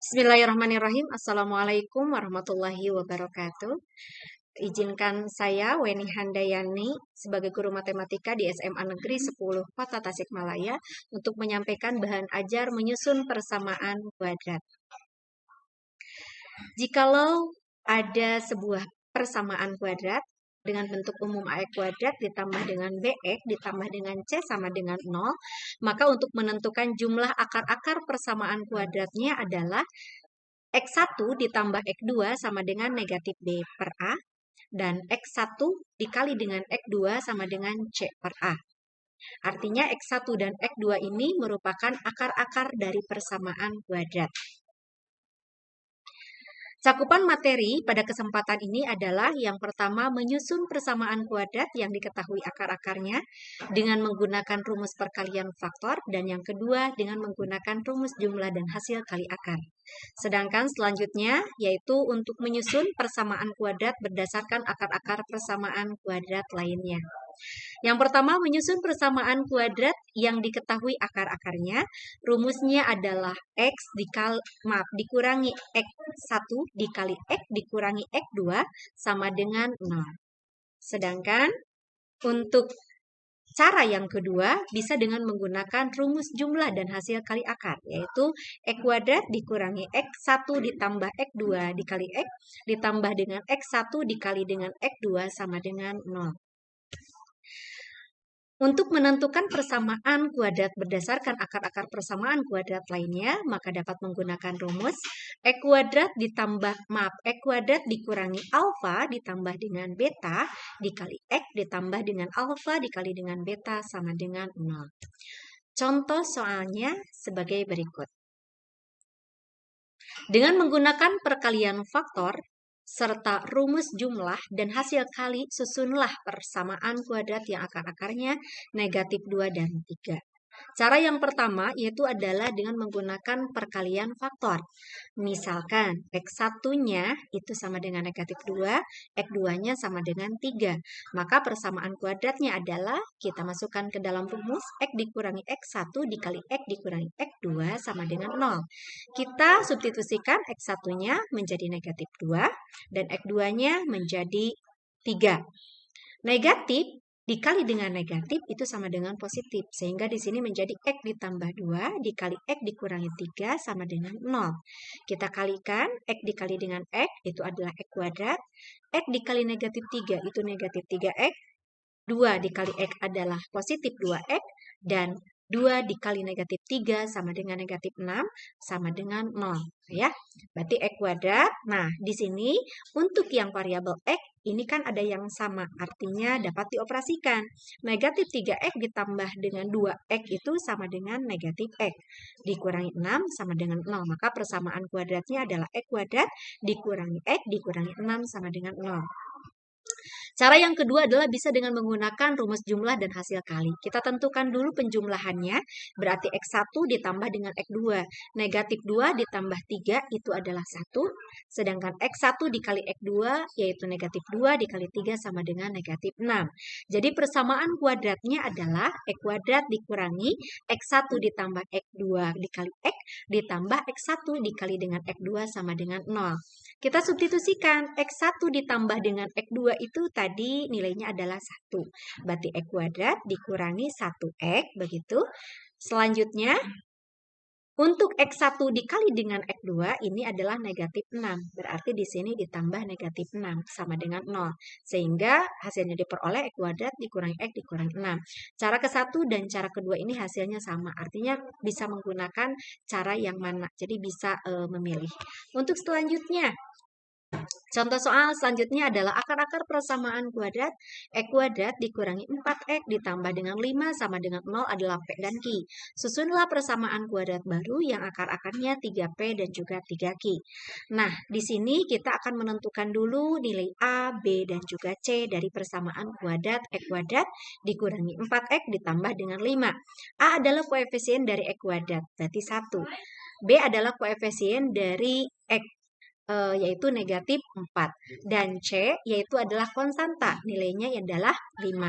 Bismillahirrahmanirrahim. Assalamualaikum warahmatullahi wabarakatuh. Izinkan saya, Weni Handayani, sebagai guru matematika di SMA Negeri 10 Kota Tasikmalaya untuk menyampaikan bahan ajar menyusun persamaan kuadrat. Jikalau ada sebuah persamaan kuadrat dengan bentuk umum AX kuadrat ditambah dengan BX ditambah dengan C sama dengan 0, maka untuk menentukan jumlah akar-akar persamaan kuadratnya adalah X1 ditambah X2 sama dengan negatif B per A, dan X1 dikali dengan X2 sama dengan C per A. Artinya X1 dan X2 ini merupakan akar-akar dari persamaan kuadrat. Cakupan materi pada kesempatan ini adalah yang pertama menyusun persamaan kuadrat yang diketahui akar-akarnya dengan menggunakan rumus perkalian faktor, dan yang kedua dengan menggunakan rumus jumlah dan hasil kali akar. Sedangkan selanjutnya yaitu untuk menyusun persamaan kuadrat berdasarkan akar-akar persamaan kuadrat lainnya. Yang pertama, menyusun persamaan kuadrat yang diketahui akar-akarnya. Rumusnya adalah dikurangi X1 dikali X dikurangi X2 sama dengan 0. Sedangkan untuk cara yang kedua bisa dengan menggunakan rumus jumlah dan hasil kali akar, yaitu X kuadrat dikurangi X1 ditambah X2 dikali X ditambah dengan X1 dikali dengan X2 sama dengan 0. Untuk menentukan persamaan kuadrat berdasarkan akar-akar persamaan kuadrat lainnya, maka dapat menggunakan rumus X kuadrat dikurangi alfa ditambah dengan beta dikali X ditambah dengan alfa dikali dengan beta sama dengan 0. Contoh soalnya sebagai berikut. Dengan menggunakan perkalian faktor serta rumus jumlah dan hasil kali, susunlah persamaan kuadrat yang akar-akarnya negatif 2 dan 3. Cara yang pertama yaitu adalah dengan menggunakan perkalian faktor. Misalkan X1-nya itu sama dengan negatif 2, X2-nya sama dengan 3. Maka persamaan kuadratnya adalah kita masukkan ke dalam rumus X dikurangi X1 dikali X dikurangi X2 sama dengan 0. Kita substitusikan X1-nya menjadi negatif 2 dan X2-nya menjadi 3. Negatif dikali dengan negatif itu sama dengan positif. Sehingga di sini menjadi X ditambah 2 dikali X dikurangi 3 sama dengan 0. Kita kalikan X dikali dengan X itu adalah X kuadrat. X dikali negatif 3 itu negatif 3X. 2 dikali X adalah positif 2X. Dan 2 dikali negatif 3 sama dengan negatif 6 sama dengan 0. Ya, berarti X kuadrat. Nah, di sini untuk yang variabel X ini kan ada yang sama, artinya dapat dioperasikan. Negatif 3X ditambah dengan 2X itu sama dengan negatif X. Dikurangi 6 sama dengan 0. Maka persamaan kuadratnya adalah X kuadrat dikurangi X dikurangi 6 sama dengan 0. Cara yang kedua adalah bisa dengan menggunakan rumus jumlah dan hasil kali. Kita tentukan dulu penjumlahannya, berarti X1 ditambah dengan X2. Negatif 2 ditambah 3 itu adalah 1, sedangkan X1 dikali X2 yaitu negatif 2 dikali 3 sama dengan negatif 6. Jadi persamaan kuadratnya adalah X kuadrat dikurangi X1 ditambah X2 dikali X ditambah X1 dikali dengan X2 sama dengan 0. Kita substitusikan X1 ditambah dengan X2 itu tadi nilainya adalah 1. Berarti X kuadrat dikurangi 1X, begitu. Selanjutnya, untuk X1 dikali dengan X2 ini adalah negatif 6. Berarti di sini ditambah negatif 6 sama dengan 0. Sehingga hasilnya diperoleh X kuadrat dikurangi X dikurangi 6. Cara ke-1 dan cara kedua ini hasilnya sama. Artinya bisa menggunakan cara yang mana. Jadi bisa memilih. Untuk selanjutnya, contoh soal selanjutnya adalah akar-akar persamaan kuadrat X kuadrat dikurangi 4X ditambah dengan 5 sama dengan 0 adalah P dan Q. Susunlah persamaan kuadrat baru yang akar-akarnya 3P dan juga 3Q. Nah, di sini kita akan menentukan dulu nilai A, B, dan juga C dari persamaan kuadrat X kuadrat dikurangi 4X ditambah dengan 5. A adalah koefisien dari X kuadrat, berarti 1. B adalah koefisien dari X, yaitu negatif 4. Dan C yaitu adalah konstanta, nilainya adalah 5.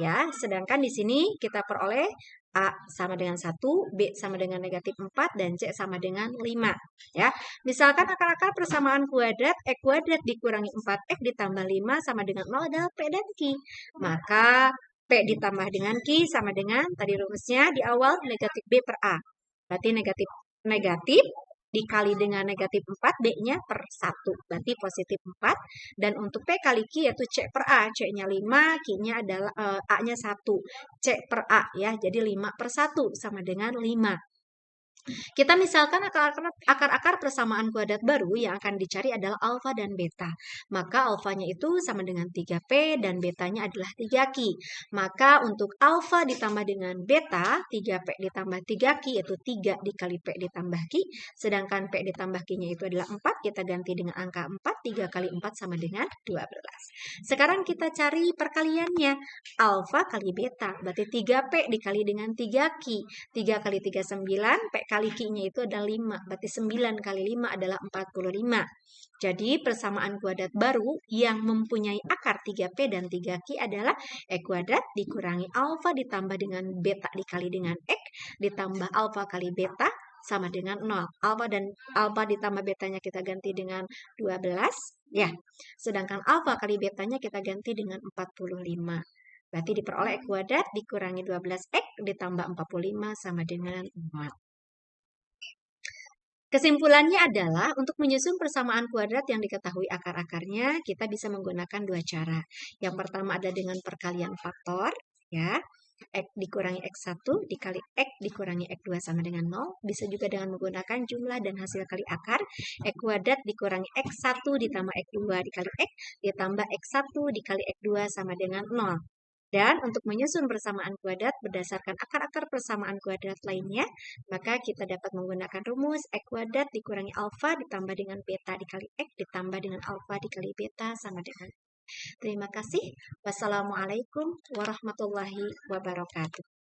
Ya, sedangkan di sini kita peroleh A sama dengan 1, B sama dengan negatif 4, dan C sama dengan 5. Ya. Misalkan akar-akar persamaan kuadrat, X kuadrat dikurangi 4X ditambah 5 sama dengan 0 adalah P dan Q. Maka P ditambah dengan Q sama dengan, tadi rumusnya di awal, negatif B per A. Berarti negatif dikali dengan negatif 4, B-nya per 1. Berarti positif 4. Dan untuk P kali Q yaitu C per A. C-nya 5, Q-nya adalah A-nya 1. C per A ya. Jadi 5 per 1 sama dengan 5. Kita misalkan akar-akar persamaan kuadrat baru yang akan dicari adalah alfa dan beta. Maka alfanya itu sama dengan 3P dan betanya adalah 3Q. Maka untuk alfa ditambah dengan beta, 3P ditambah 3Q yaitu 3 dikali P ditambah Q. Sedangkan P ditambah Q-nya itu adalah 4, kita ganti dengan angka 4, 3 kali 4 sama dengan 12. Sekarang kita cari perkaliannya. Alfa kali beta, berarti 3P dikali dengan 3Q. 3 kali 3, 9, P kali Q-nya itu adalah 5, berarti 9 kali 5 adalah 45. Jadi persamaan kuadrat baru yang mempunyai akar 3P dan 3Q adalah X kuadrat dikurangi alfa ditambah dengan beta dikali dengan X ditambah alfa kali beta sama dengan 0. Alfa ditambah betanya kita ganti dengan 12 ya. Sedangkan alfa kali betanya kita ganti dengan 45. Berarti diperoleh X kuadrat dikurangi 12X ditambah 45 sama dengan 4. Kesimpulannya adalah untuk menyusun persamaan kuadrat yang diketahui akar-akarnya, kita bisa menggunakan dua cara. Yang pertama ada dengan perkalian faktor, ya. X dikurangi X1 dikali X dikurangi X2 sama dengan 0. Bisa juga dengan menggunakan jumlah dan hasil kali akar. X kuadrat dikurangi X1 ditambah X2 dikali X ditambah X1 dikali X2 sama dengan 0. Dan untuk menyusun persamaan kuadrat berdasarkan akar-akar persamaan kuadrat lainnya, maka kita dapat menggunakan rumus X kuadrat dikurangi alfa ditambah dengan beta dikali X ditambah dengan alfa dikali beta sama dengan. Terima kasih. Wassalamualaikum warahmatullahi wabarakatuh.